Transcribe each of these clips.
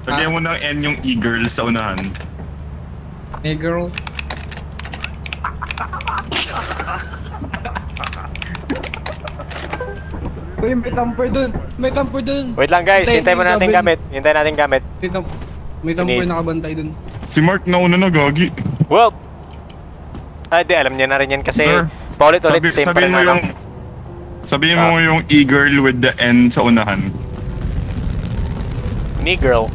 Lagyan mo ng N yung e-girl sa unahan. E-girl? Uy, may tamper dun! May tamper dun! Wait lang guys, hintayin mo natin gamit. Hintayin natin gamit. May tamper nakabantay dun. Si Mark nauna na gagi. Well, di alam niya na rin yan kasi paulit-ulit same pa rin ano. Sabihin mo yung e-girl with the N sa unahan. Me girl.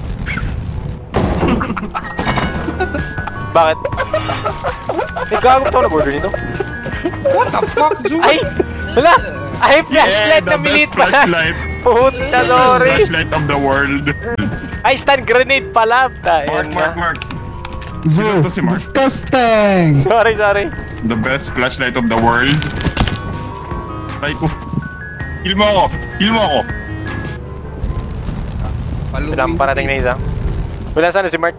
Bakit? Gago pa ito nag-order nito? What the fuck, Zoo? Ay! Wala! Ay, flashlight na milit pala! Puta, sorry! Flashlight of the world. Ay, stun grenade pala! Mark. Sino to si Mark? Disgusting! Sorry. The best flashlight of the world. Try ko. Kill mo ako! Walang parating na isa. Wala sana si Mark.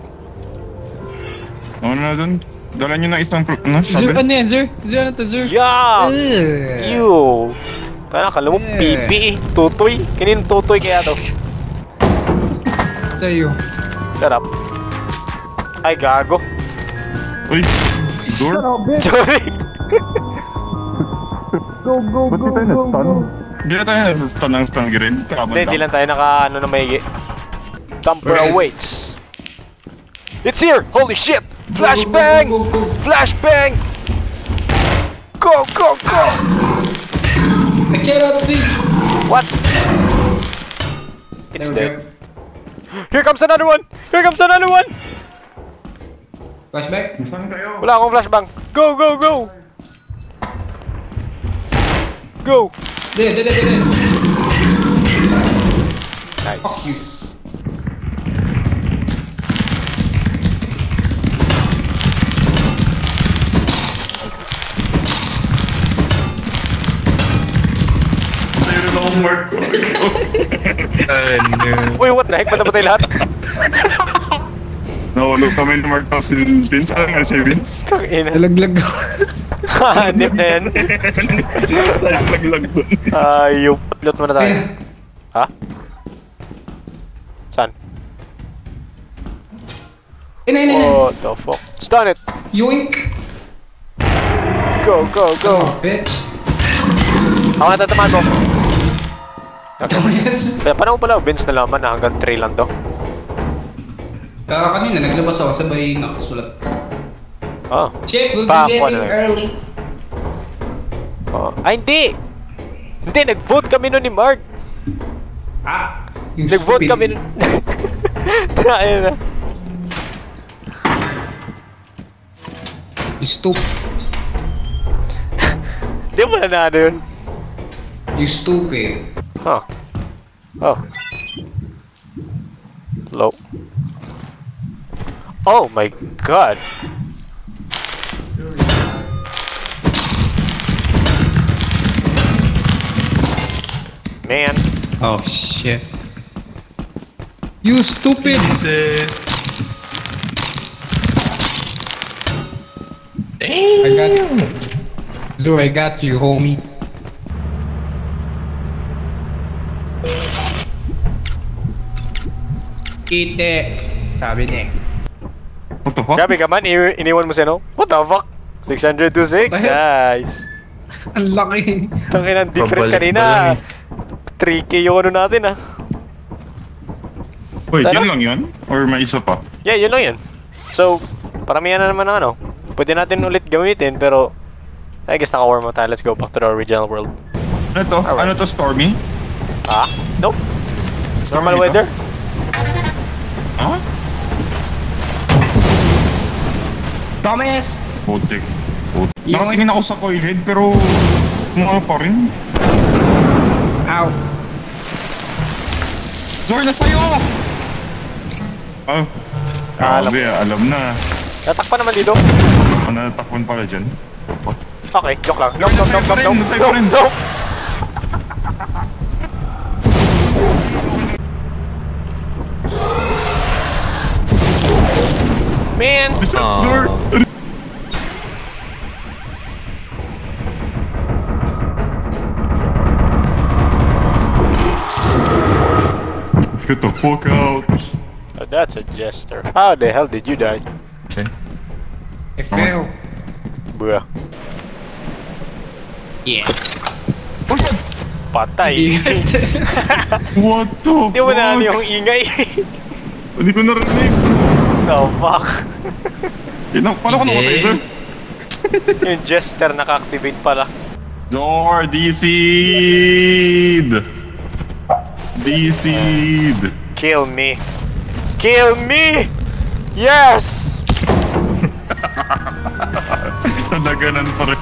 Ano na dun? Dala nyo ng isang ano? Zer, ano yan, Zer? Zer, ano to, Zer? Yuck! Ew! Kala mo pipi eh. Tutoy. Kaninong tutoy kaya to? Sa'yo. Shut up. Ay, gago. Uy! Door? Sorry! Go! Hindi na tayo na-stun ng stun grenade. Hindi lang tayo naka ano na maigi. Camper awaits. It's here! Holy shit! Flashbang! Flashbang! Go! I cannot see! What? It's dead. Here comes another one! Flashback? Wala akong flashbang. Go! Dead. Nice. Mark. Uy, what the heck? Ba't namatay lahat? Nahulog kami ni Mark si Vince. Ano nga si Vince? Kangina. Nalaglag ko. Hanip na yan. Naglag dun. Ayup. Pilot muna tayo. Ha? Saan? What the fuck? Stun it! Yoink! Go! Bitch! Ako natatamaan mo. Yes! Paano mo pala Vince nalaman na hanggang 3 lang to? Kanina naglabas ako sabay nakasulat. Ah. Check, we'll Pa, be ako getting na early. Ay, hindi! Hindi, nag-vote kami nun ni Mark. Nag-vote kami nun. Ayun na. You stupid. Di mo na yun. You stupid. Huh. Oh. Hello. Oh my god. Man. Oh shit. You stupid! I got you, homie. Eat it! Sabi niya. What the fuck? Grabe ka man, iniwan mo siya, no? What the fuck? 626, nice. Ang laki. Tangin ang difference kanina. 3K yung ano natin, ah. Wait, yun lang yun? Or may isa pa? Yeah, yun lang yun. So, paramihan na naman ng ano. Pwede natin ulit gamitin, pero I guess naka-warm up tayo. Let's go back to the original world. Ano to? Alright. Ano to? Stormy? Ah? Nope. Stormy Normal to? weather. Huh? Thomas! Putik. Nakatingin ako sa coil head pero mga pa rin. Ow! Zor, na sa'yo! Oh. Alam na. Natakpan naman dito. Natakpan pala dyan. Okay, joke lang. Nope. Man! What's up, Zor? Get the fuck out. that's a jester. How the hell did you die? Okay. I fell. Bruh. Yeah. Patay. What the Di mo na fuck? yung ingay. Hindi ko narinig. The fuck? Paano ko namatay, sir? Yung jester naka-activate pala. Door, D-Seed! D-Seed! Kill me. Kill me! Yes! Nadaganan pa rin.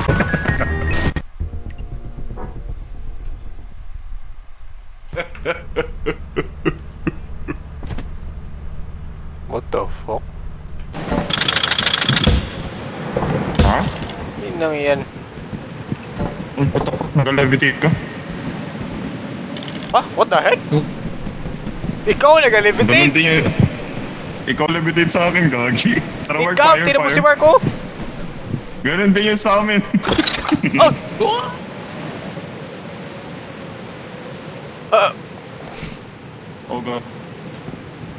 What the fuck? Ha? Yun lang yan. Ang patok. Nag-levitate ka? Ah, what the heck? Ikaw Ganun nag-levitate! din yun. Ikaw levitate sa akin, gagi. Tara, Mark, Ikaw, fire, tira mo fire. si Marco! Ganun din yun sa amin. Oh! Oh god.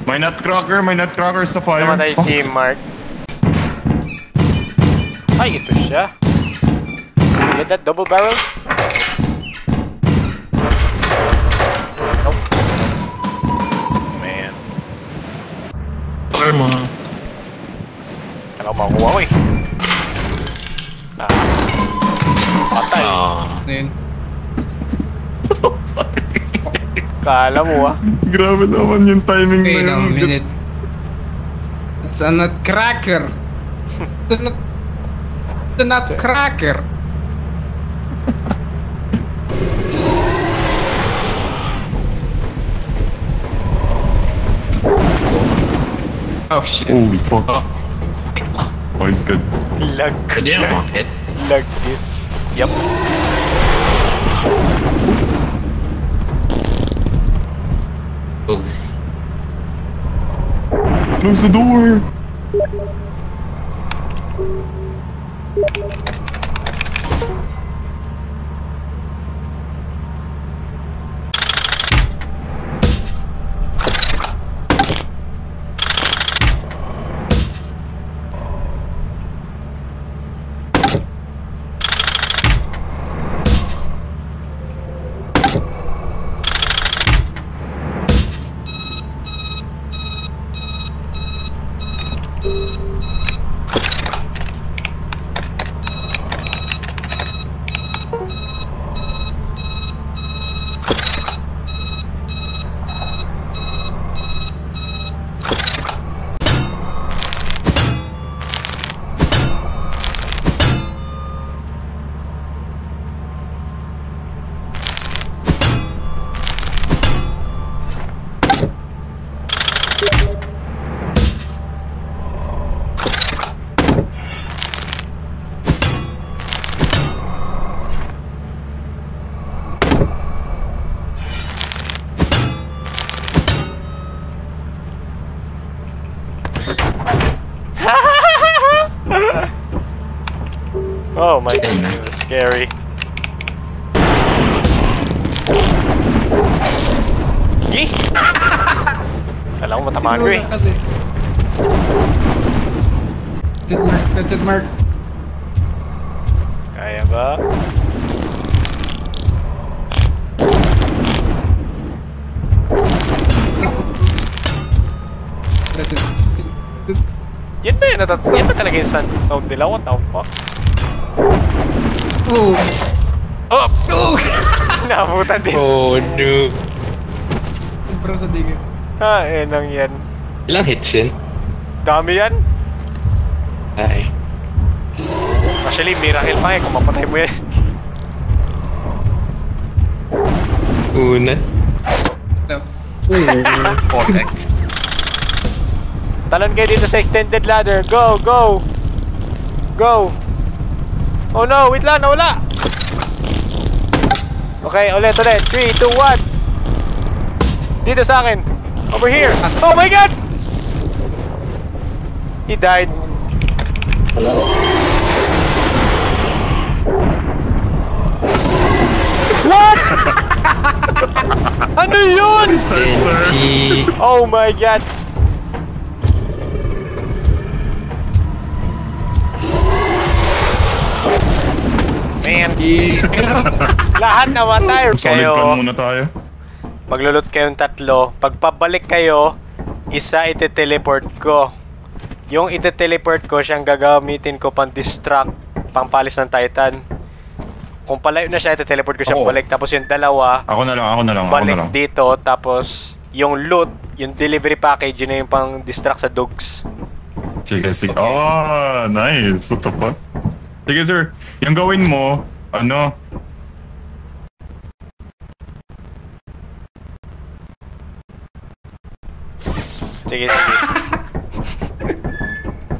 May nutcracker sa fire. Namatay si Mark. Ay, ito siya. Get that double barrel? Nope. Man. Karma. Kala ko makuha ko eh. Ah. Patay. Ano yun? Kala mo ah. Grabe naman yung timing Wait na a yun. minute. It's a nutcracker. The nutcracker. Oh shit. Holy fuck. Oh, it's good. Lag. Pwede yung rocket. Lag it. Yup. Oh. Close the door! Oh my god, that was scary. Yee! Kala ko matamaan ko eh. Dead mark. Kaya ba? That's it. Yan ba yun? Yan ba talaga yung sound nila? What the fuck? Oh. Oh! Oh. Nabutan din. Oh no. Sobra sa digil. Ha, enang yan. Ilang hits yun? Dami yan. Ay. Actually, miracle pa eh kung mapatay mo yan. Una. Talon kayo dito sa extended ladder. Go! Go! Go! Oh no! Wait lang! Nawala! Okay, ulit. 3, 2, 1! Dito sa akin! Over here! Oh my god! He died. What? Ano yun? Start, sir. TNT. Oh my god! man. Yeah. Lahat namatay Solid kayo. plan muna tayo. Maglulot kayong tatlo. Pagpabalik kayo, isa ite-teleport ko. Yung ite-teleport ko, siyang gagamitin ko pang distract, pang palis ng Titan. Kung palayo na siya, ite-teleport ko siya Oo. balik. Tapos yung dalawa, Ako na lang. balik dito. Tapos yung loot, yung delivery package, yun na yung pang distract sa dogs. Sige. Oh, nice. What the fuck? Sige, sir. Yung gawin mo, ano? Sige.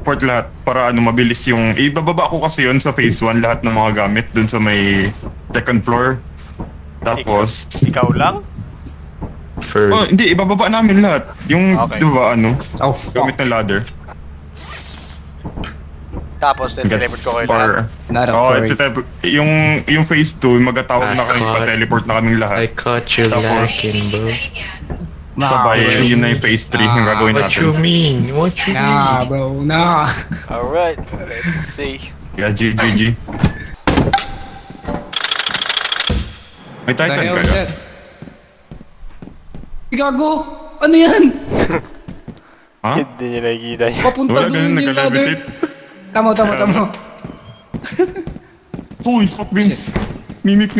Port lahat para ano mabilis yung ibababa ko kasi yun sa phase 1 lahat ng mga gamit dun sa may second floor. Tapos Ikaw lang? oh, hindi ibababa namin lahat. Yung Okay. 'di ba ano, Oh, fuck. gamit ng ladder. Tapos teleport ko kayo lahat. Not a Oh, worry. yung phase 2 magatawag na kami God. pa-teleport na kaming I lahat. caught you Tapos- lacking, bro. Sabay bro. yun na yung phase 3 yung gagawin What you natin. mean? What you Nah, mean? bro. Nah. Alright, let's see. Yeah, GG. May Titan The hell is kaya? that? Gago! Ano yan? Ha? Hindi niya nakikita niya. Papunta Wala doon ganun, yung ladder. nagka-levitate. Tamo. Holy fuck, Vince. Mimic.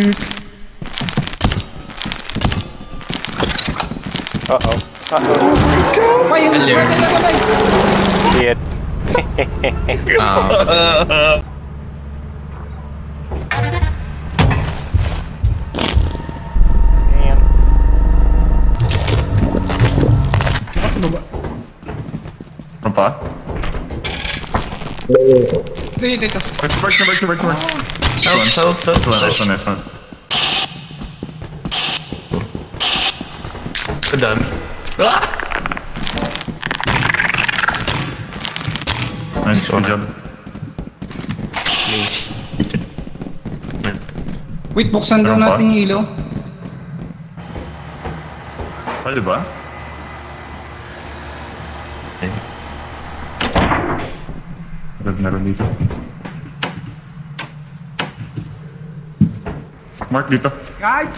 Uh-oh. Pay, Hello. patay. Shit. Ayan. Bukas baba. Ano pa? Dito. Birds. Help. Nice one. Madami. Nice, good job. Please. Wait, buksan daw Meron pa? natin yung ilaw. Pwede ba? Meron dito. Mark dito. Guys!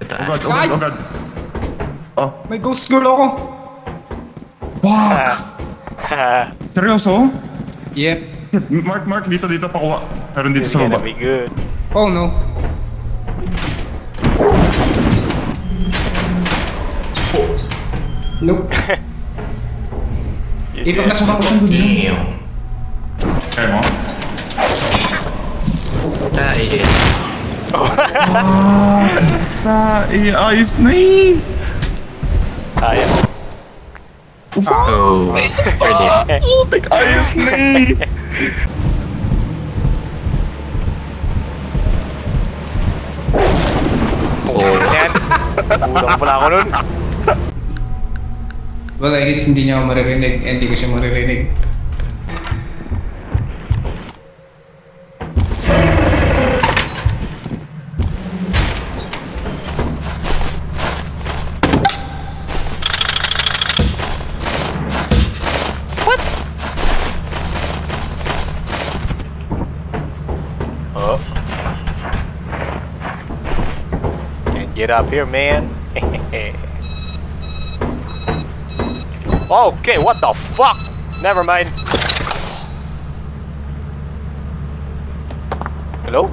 Oh god. Oh, May ghost girl ako. fuck! Seryoso? Yep. Mark dito pakuha. Meron dito This is sa gonna baba. be good. Oh no. Nope. Ipag nasuka ko siyang good yun. Damn. Kaya mo? Tayo. Ayos na eh! Ayan. Oh. Pwede. Ayos na eh! Oh. Ayan. Kulang pala ako nun. Well, I guess hindi niya ako maririnig. Hindi ko siya maririnig. Oh. Can't get up here, man. Okay, what the fuck? Never mind. Hello?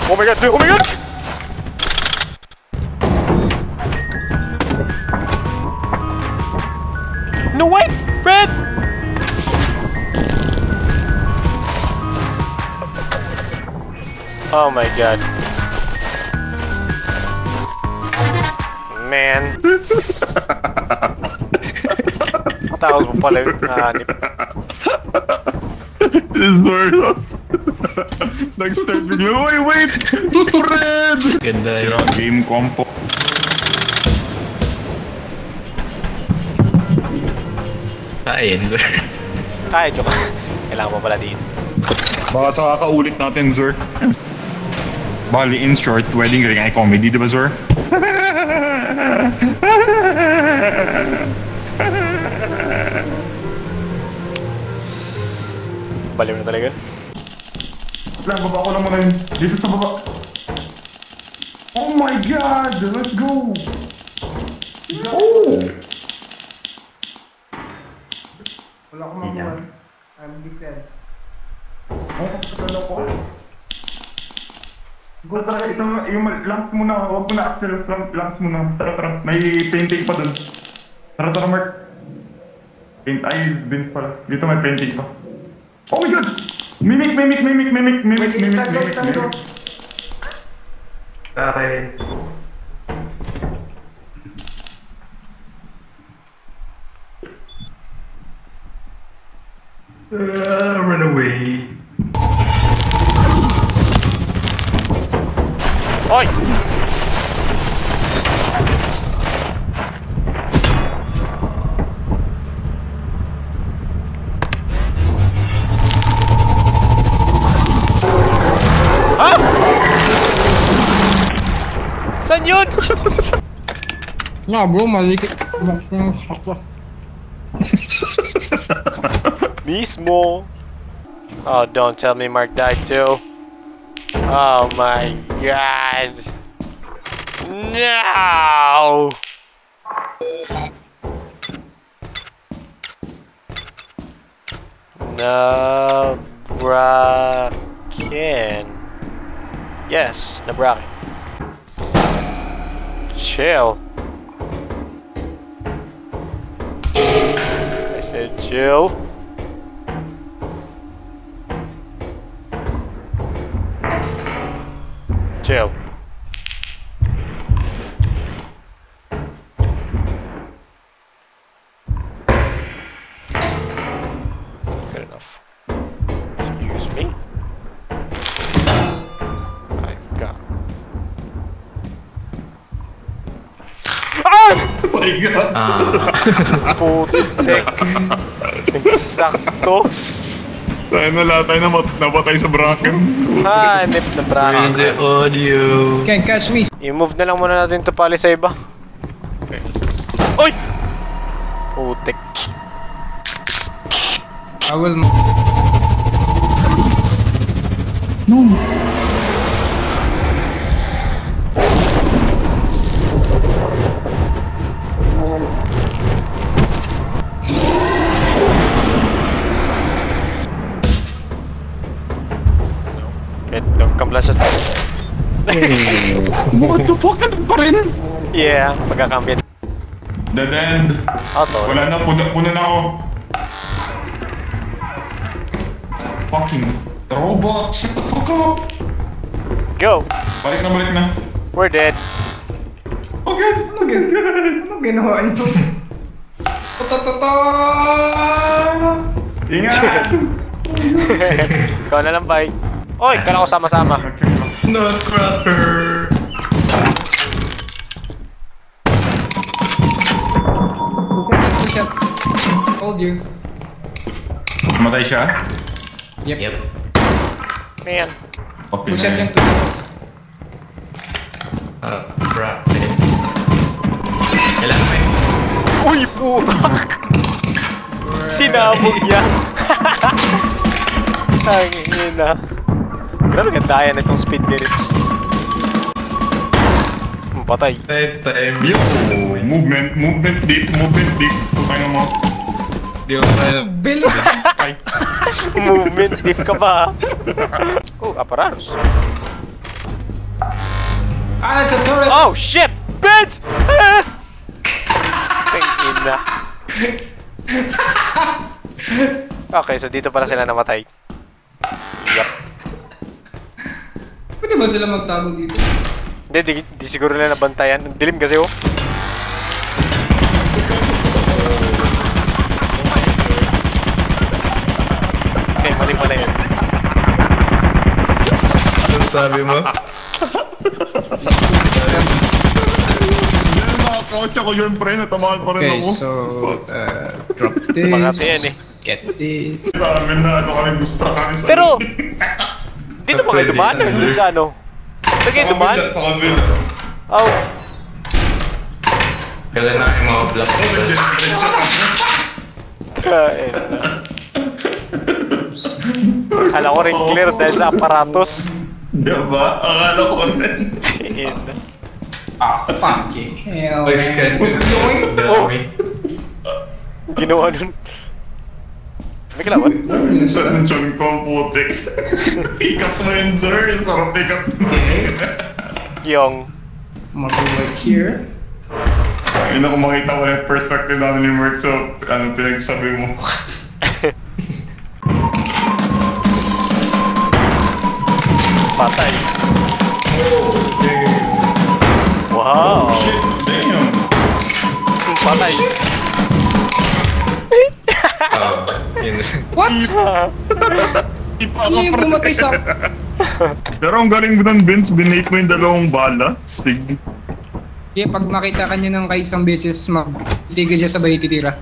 Oh my god, dude, oh my god! No way! Red! Oh my god. Man. Takot mo pala yung nahanip. Zoro. Nag-start bigla. Wait! Red! Ganda Sira yun. game compo. Kain. Ay, joke. Kailangan mo pala din. Baka sa kakaulit natin, Zor. Bali, in short, wedding ring ay comedy, di ba, Zor? Baliw na talaga. lang, baba ko lang muna yun. Dito sa baba. Oh my god! Let's go! Oh! Wala akong makuha. I'm defend. Oh, kapatalo ko. Go, tara, ito yung lamps muna. Huwag mo na Axel, lamps muna. Tara. May painting pa dun. Tara, Mark. Paint, ay, Vince pala. Dito may painting pa. Oh my god! Mimic. Taray. Run away. Oy! Ha? Saan yun? Nga bro, malikit. Mismo. Oh, don't tell me Mark died too. Oh my god. No! Nabraken. Yes, Nabraken. Chill. I said chill. Chill. Good enough. Excuse me. I got. Ah! Oh my god! Putik. Eksakto. Tayo na lahat tayo napatay sa bracken. Hanip na Bring the bracket. audio. Can't catch me. I-move na lang muna natin ito pali sa iba. Okay. Oy! Putik. I will... Okay, don't come flash us. What the fuck? Ano pa rin? Yeah, magkakambyan. Dead end. Auto. Wala na, puno na ako. Fucking robot, shut the fuck up! Go! Balik na. We're dead. Oh god! Ano ginawa niyo? Tatata! Ingat! Ikaw na lang, bye. Oy, kala ko sama-sama. Nutcracker. Shit. Told you. Matay siya? Yep. Yep. Man. Okay Push out na yung 2 shots. Bracket. Kailangan may... Uy, putak! Sinabog niya. Tangin na. Grabe ganda yan itong speed lyrics. Patay. Time. Yo! Movement deep. Paano mo? Di ko pa... Bilis! Ay! Movement deep ka ba? Oh, apparatus. Ah, it's a turret! Oh, shit! Beds! Tangin na. Okay, so dito pala sila namatay. Yup. Pwede ba sila magtago dito? Hindi, di siguro nila nabantayan. Ang dilim kasi oh. Okay, mali pala yun. Anong sabi mo? Yan, nakakotcha ko yun, pre. Natamaan pa rin Okay, ako. so... drop this. Pangati yan eh. Get this. Sa amin na, ano kami, gusto kami sa... Pero, dito ba kayo dumaan? Hindi sa ano? Saan kayo dumaan? Sa kabila. Oh, Kailan na yung mga block dito? kain na. Akala ko rin clear dahil sa aparatos. Diba? Akala ko rin. Ayun na. Fucking hell, Like, scan ko man. sa dami. Ginawa nun. May kalaban? Saan ko putik? Ikat mo yun, sir. Sarap ikat mo. Yung. Mag-work here. Ayun ako makita ko yung perspective namin ni Merc. So, ano pinagsabi mo? Patay. Wow. Shit, damn. Patay. Yun. What? Di pa ako Hindi yung bumatay sa... Pero ang galing mo ng Vince, binate mo yung dalawang bala. Stig. Yeah, pag makita ka niya ng kaisang beses, mag-tigil siya sabay titira.